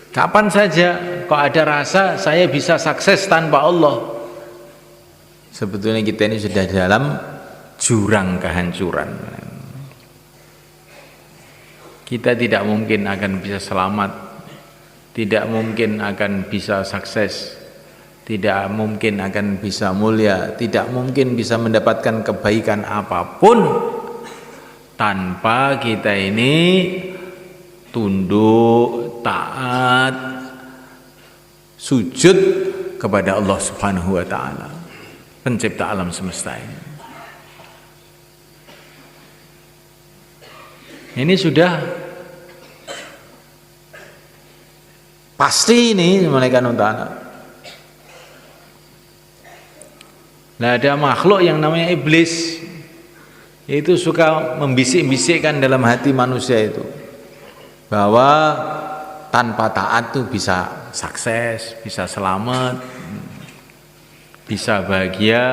Kapan saja kok ada rasa saya bisa sukses tanpa Allah, sebetulnya kita ini sudah dalam jurang kehancuran. Kita tidak mungkin akan bisa selamat, tidak mungkin akan bisa sukses, tidak mungkin akan bisa mulia, tidak mungkin bisa mendapatkan kebaikan apapun tanpa kita ini tunduk, taat, sujud kepada Allah Subhanahu wa taala, pencipta alam semesta ini. Ini sudah pasti ini malaikat taala. Nah, ada makhluk yang namanya iblis, itu suka membisik-bisikkan dalam hati manusia itu bahwa tanpa taat tuh bisa sukses, bisa selamat, bisa bahagia.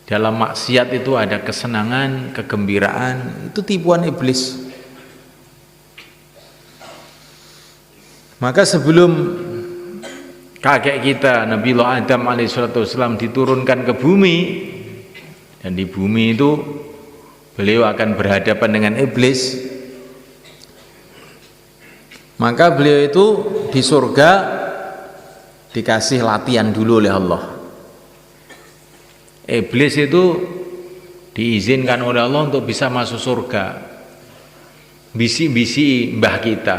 Dalam maksiat itu ada kesenangan, kegembiraan. Itu tipuan iblis. Maka sebelum kakek kita Nabiullah Adam alaihissalam diturunkan ke bumi, dan di bumi itu beliau akan berhadapan dengan iblis, maka beliau itu di surga dikasih latihan dulu oleh Allah. Iblis itu diizinkan oleh Allah untuk bisa masuk surga. Bisi-bisi mbah kita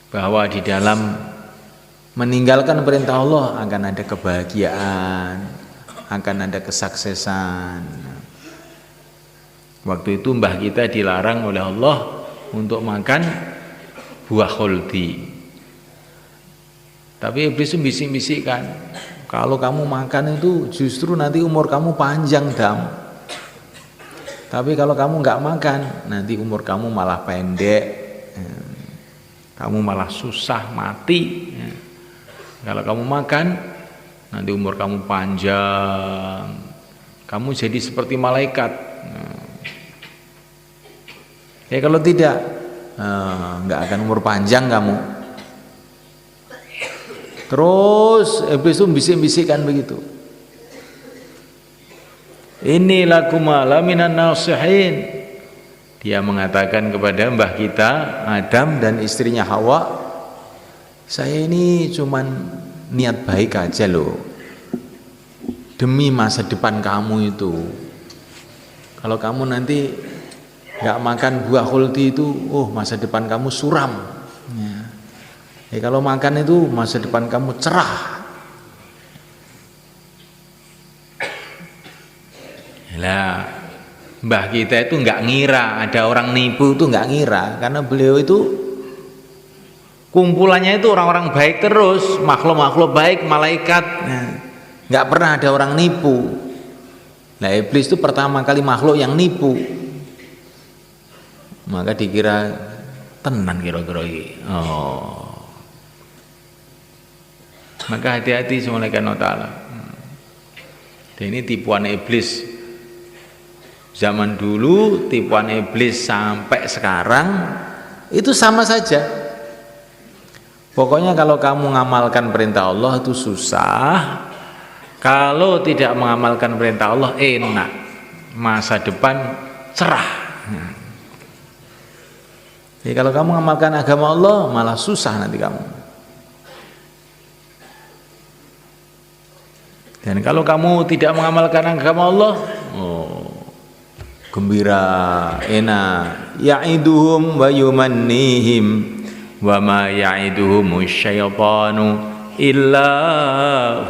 bahwa di dalam meninggalkan perintah Allah akan ada kebahagiaan, akan ada kesuksesan. Waktu itu mbah kita dilarang oleh Allah untuk makan buah khuldi. Tapi iblis itu bisik-bisikkan, kalau kamu makan itu justru nanti umur kamu panjang, Dam. Tapi kalau kamu nggak makan, nanti umur kamu malah pendek, kamu malah susah mati. Kalau kamu makan, nanti umur kamu panjang, kamu jadi seperti malaikat. Ya kalau tidak, nggak akan umur panjang kamu. Terus iblis itu bisik-bisikkan begitu. Inilah kumala minan nasihin. Dia mengatakan kepada mbah kita Adam dan istrinya Hawa, saya ini cuman niat baik aja loh, demi masa depan kamu itu. Kalau kamu nanti nggak makan buah khuldi itu, masa depan kamu suram. Kalau makan itu masa depan kamu cerah. Lah, mbah kita itu nggak ngira ada orang nipu, itu nggak ngira, karena beliau itu kumpulannya itu orang-orang baik terus, makhluk-makhluk baik, malaikat. Nggak pernah ada orang nipu. Nah, iblis itu pertama kali makhluk yang nipu. Maka dikira tenan kira-kira iki. Maka hati-hati semalaika ta'ala. Dan ini tipuan iblis. Zaman dulu tipuan iblis sampai sekarang itu sama saja. Pokoknya kalau kamu mengamalkan perintah Allah itu susah. Kalau tidak mengamalkan perintah Allah enak. Masa depan cerah. Jadi kalau kamu mengamalkan agama Allah malah susah nanti kamu. Dan kalau kamu tidak mengamalkan agama Allah, gembira, enak. Ya'iduhum wa yumannihim wa ma ya'iduhum syaitanu illa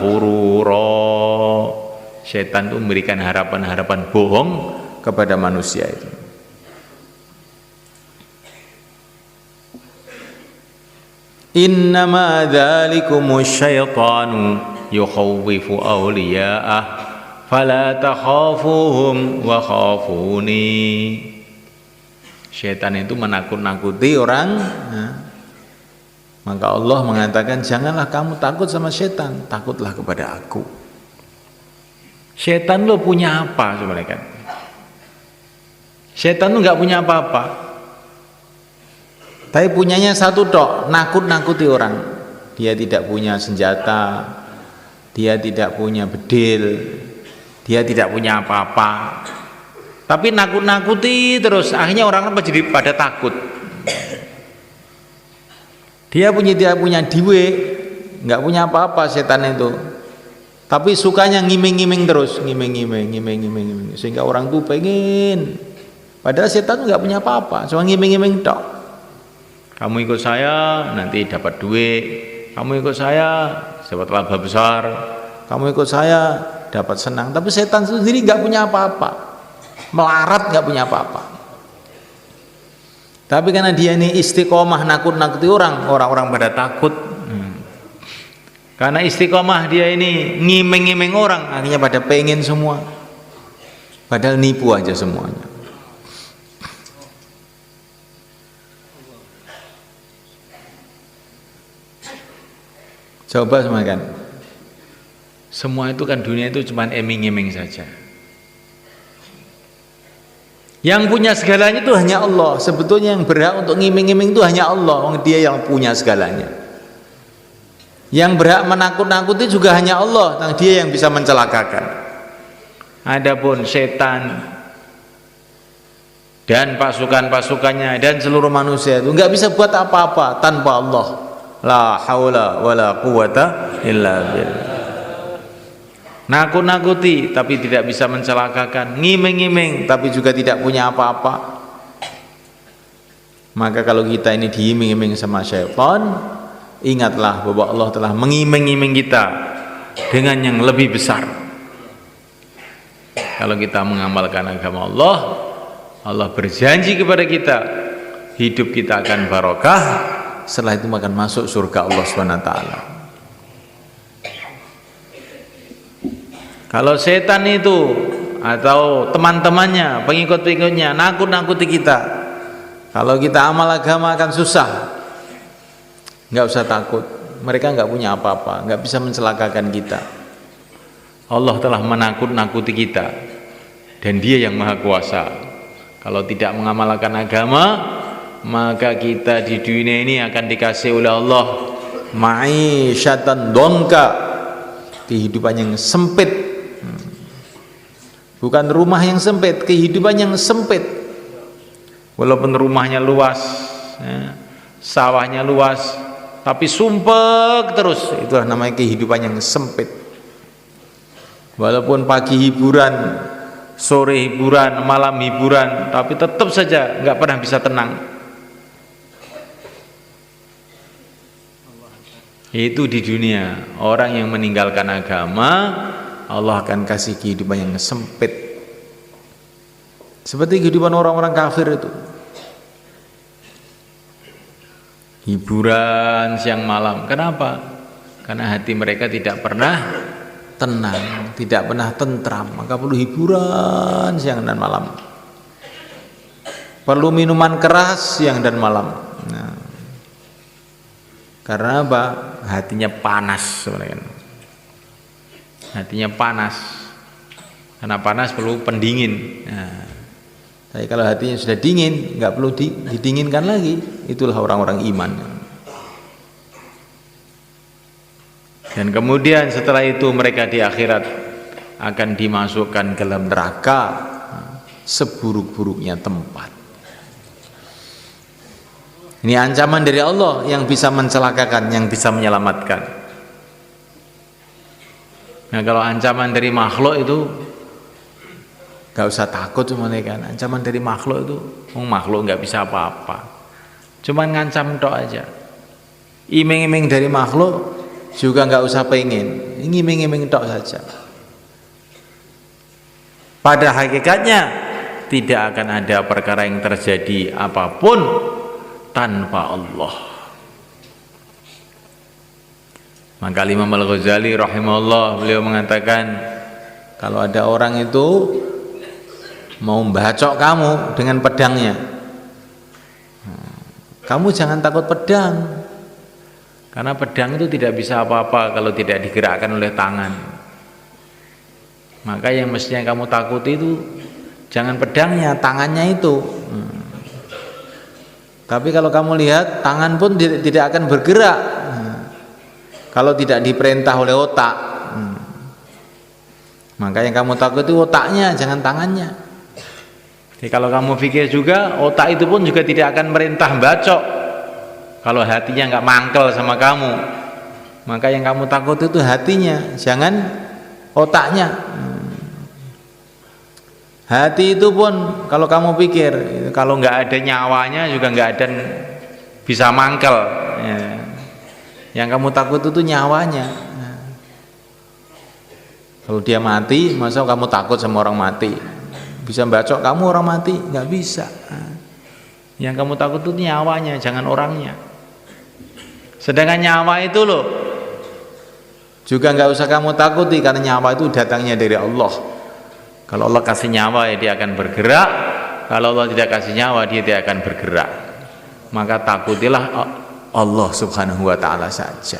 ghurura. Setan itu memberikan harapan-harapan bohong kepada manusia itu. Innama dzalikumus syaitanu yukhawwifu awliya'ah fala takhafuhum wa khafuni. Syaitan itu menakut-nakuti orang. Maka Allah mengatakan janganlah kamu takut sama syaitan, takutlah kepada aku. Syaitan lo punya apa sebenarnya? Syaitan itu nggak punya apa-apa. Tapi punyanya satu tok, nakut-nakuti orang. Dia tidak punya senjata, dia tidak punya bedil, dia tidak punya apa-apa. Tapi nakut-nakuti terus, akhirnya orang jadi pada takut. Dia tidak punya duit, nggak punya apa-apa setan itu. Tapi sukanya ngiming-ngiming terus, ngiming-ngiming, sehingga orang tuh pengen. Padahal setan nggak punya apa-apa, cuma ngiming-ngiming tok. Kamu ikut saya nanti dapat duit, kamu ikut saya dapat laba besar, kamu ikut saya dapat senang. Tapi setan sendiri nggak punya apa-apa, melarat nggak punya apa-apa. Tapi karena dia ini istiqomah nakut-nakuti orang pada takut. Karena istiqomah dia ini ngiming-ngiming orang, akhirnya pada pengen semua. Padahal nipu aja semuanya. Coba semua kan, semua itu kan dunia itu cuma eming-eming saja. Yang punya segalanya itu hanya Allah. Sebetulnya yang berhak untuk ngiming-ngiming itu hanya Allah. Dia yang punya segalanya. Yang berhak menakut-nakuti juga hanya Allah. Dia yang bisa mencelakakan. Adapun setan dan pasukan-pasukannya dan seluruh manusia itu nggak bisa buat apa-apa tanpa Allah. La haula wala quwata illa billah. Nakut-nakuti tapi tidak bisa mencelakakan, ngiming-ngiming tapi juga tidak punya apa-apa. Maka kalau kita ini diiming-iming sama syaitan, ingatlah bahwa Allah telah mengiming-iming kita dengan yang lebih besar. Kalau kita mengamalkan agama Allah, Allah berjanji kepada kita, hidup kita akan barokah. Setelah itu akan masuk surga Allah SWT. Kalau setan itu atau teman-temannya, pengikut-pengikutnya nakut-nakuti kita, kalau kita amal agama akan susah. Nggak usah takut, mereka nggak punya apa-apa, nggak bisa mencelakakan kita. Allah telah menakut-nakuti kita, dan Dia yang Maha Kuasa. Kalau tidak mengamalkan agama, maka kita di dunia ini akan dikasih oleh Allah ma'isyatan donka, kehidupan yang sempit. Bukan rumah yang sempit, kehidupan yang sempit. Walaupun rumahnya luas, ya, sawahnya luas, tapi sumpek terus, itulah namanya kehidupan yang sempit. Walaupun pagi hiburan, sore hiburan, malam hiburan, tapi tetap saja nggak pernah bisa tenang. Itu di dunia. Orang yang meninggalkan agama, Allah akan kasih kehidupan yang sempit, seperti kehidupan orang-orang kafir itu. Hiburan siang malam. Kenapa? Karena hati mereka tidak pernah tenang, tidak pernah tentram. Maka perlu hiburan siang dan malam, perlu minuman keras siang dan malam. Nah, karena apa? Hatinya panas sebenarnya. Hatinya panas. Karena panas perlu pendingin. Nah, tapi kalau hatinya sudah dingin, nggak perlu didinginkan lagi. Itulah orang-orang iman. Dan kemudian setelah itu mereka di akhirat akan dimasukkan ke dalam neraka, seburuk-buruknya tempat. Ini ancaman dari Allah yang bisa mencelakakan, yang bisa menyelamatkan. Nah, kalau ancaman dari makhluk itu gak usah takut, cuma kan ancaman dari makhluk itu, makhluk nggak bisa apa-apa, cuman ngancam tok aja. Iming-iming dari makhluk juga nggak usah pengen, iming-iming tok saja. Pada hakikatnya tidak akan ada perkara yang terjadi apapun tanpa Allah. Maka Imam Al-Ghazali rahimahullah, beliau mengatakan, kalau ada orang itu mau membacok kamu dengan pedangnya, kamu jangan takut pedang, karena pedang itu tidak bisa apa-apa kalau tidak digerakkan oleh tangan. Maka yang mestinya kamu takuti itu jangan pedangnya, tangannya itu. Tapi kalau kamu lihat, tangan pun tidak akan bergerak kalau tidak diperintah oleh otak. Maka yang kamu takut itu otaknya, jangan tangannya. Jadi kalau kamu pikir juga, otak itu pun juga tidak akan merintah bacok kalau hatinya nggak mangkel sama kamu. Maka yang kamu takut itu hatinya, jangan otaknya. Hati itu pun kalau kamu pikir, kalau nggak ada nyawanya juga nggak ada bisa mangkel. Yang kamu takut itu nyawanya. Kalau dia mati, masa kamu takut sama orang mati? Bisa bacok kamu orang mati? Nggak bisa. Yang kamu takut itu nyawanya, jangan orangnya. Sedangkan nyawa itu loh, juga nggak usah kamu takuti, karena nyawa itu datangnya dari Allah. Kalau Allah kasih nyawa, ya dia akan bergerak. Kalau Allah tidak kasih nyawa, dia tidak akan bergerak. Maka takutilah Allah subhanahu wa ta'ala saja.